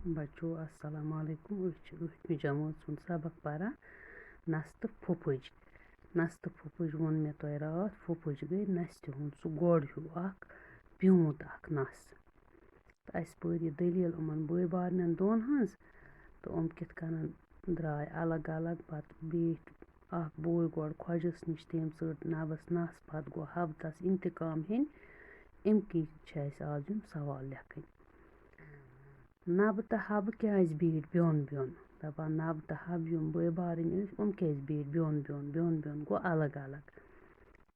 बच्चों अस्सलाम वालेकुम में जमात सुन सबक परा नस्त फुफज नस्त फुफज वोन मे तो रात फुफज गई नस्त हुन सु गोड़ हूँ प्यूत नस तो अस पर यह दलील उमन बई बारन दोन हज तो कित कन द्राय अलग अलग पत बीठ बोय गोड़ खोजस नश तम सट नबस नस पत गो हब तस इंतकाम हेन अमकी आज यम सवाल लेखन नब तो हब क्या बीठ बिन बिन दपान नब तो हब यम बई बारन क्या बीठ बिन बिन बिन बिन गो अलग अलग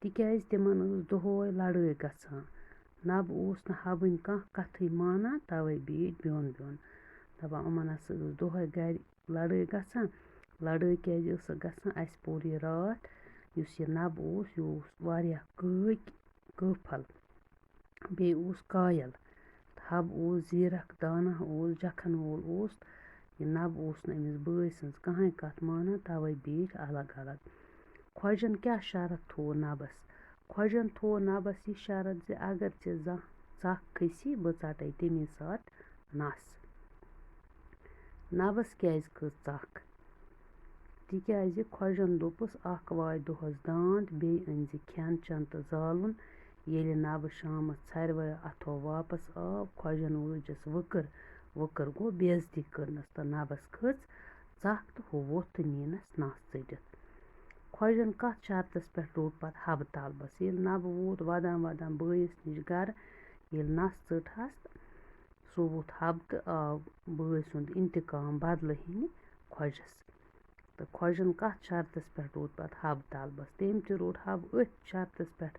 तिक तिमन दोहै लड़ाई गसान नब न हबन कह कथै माना तवे बीठ बिन बिन दपान उमन हसा दोहै गर लड़ाई गसान लड़ाई क्या गसान अस पोर यह रात युस यह नब यह वारिया कफल बे कायल हब जीरक दाना जखन वोल यह नब अमिस बई सज कहें कथ माना तवे बीठ अलग अलग खोजन क्या शरत थो नबस खोजन थो नबस यह शरत जे अगर ऐ चख खसी बह टे तमी साथ नस नबस क्या खस चख तिक खोजन दोपस अख वाय दोहस दांद बे अन खेन चेन तो जालुन ये नब शामस छरवै अथो वापस आव खोजन वजस वकर वकर गो बेजती करनस तो नबस खच चख तो हु वोथ तो नीनस नस चटित खोजन कत शरतस पे रोट पत हब तलबस ये नब वोत वदान वदान बईस नश गर ये नस चटहस सो वोथ हब तो आव बई सुंद इंतकाम बदल हेन खोजस तो खोजन कत शरतस पे रोट पत हब तलबस तम ते रोट हब अथ शरतस पे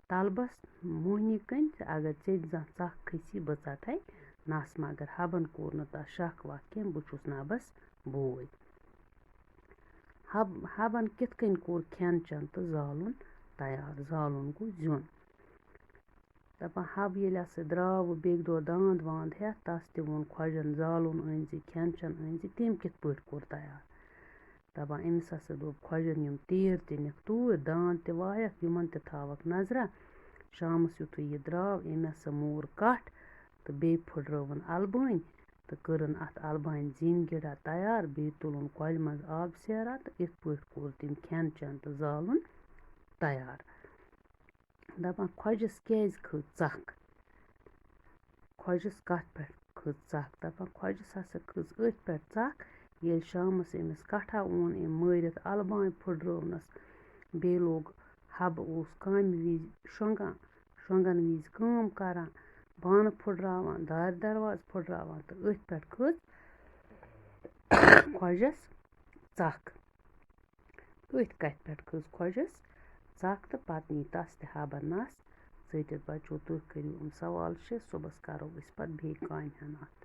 तलबस मोहनी कन अगर चख खसी बह टे नस मगर हबन कोर न तथ शक वक कह बहुस नबस बोय हबन कित कन कोर खेन चेन तो जालुन तैयार जालुन गो ज्युन दपान हब ये हसा द्राव बेक दो दांद वांद हेथ तस ते वोन खोजन जालुन अन खेन चेन अन तम कित पट कोर तैयार दपान अमिस हसा दोप खोजन यम तीर ते निक तूर दांद ते वायक यमन ते थावक नजरा शामस युथु यह द्राव अमि हसा मोर कठ तो बे फुटरवन अलबान तो करन अत अलबान जिन गिड़ा तैयार बे तुलन कल मज आब सेरा तो इत पट कोर तम खेन चेन तो जालुन तैयार दपान खोजस क्या खज चख खोजस कत पे खज चख दपान खोजस हसा खज अथ पे चख ये शामस अमिस कठा ओन अम मरित अलबान फुटरवनस बे लोग हब काम विज शोंगन विज काम करान बान फुटरावान दार दरवाज फुटरावान तो अथ पे खज खोजस चख अथ कथ पे खज खोजस चख तो पत नी तस ते हबन नस चटित बच्चों तुह करो सवाल सुबह करो पत बे काम अत।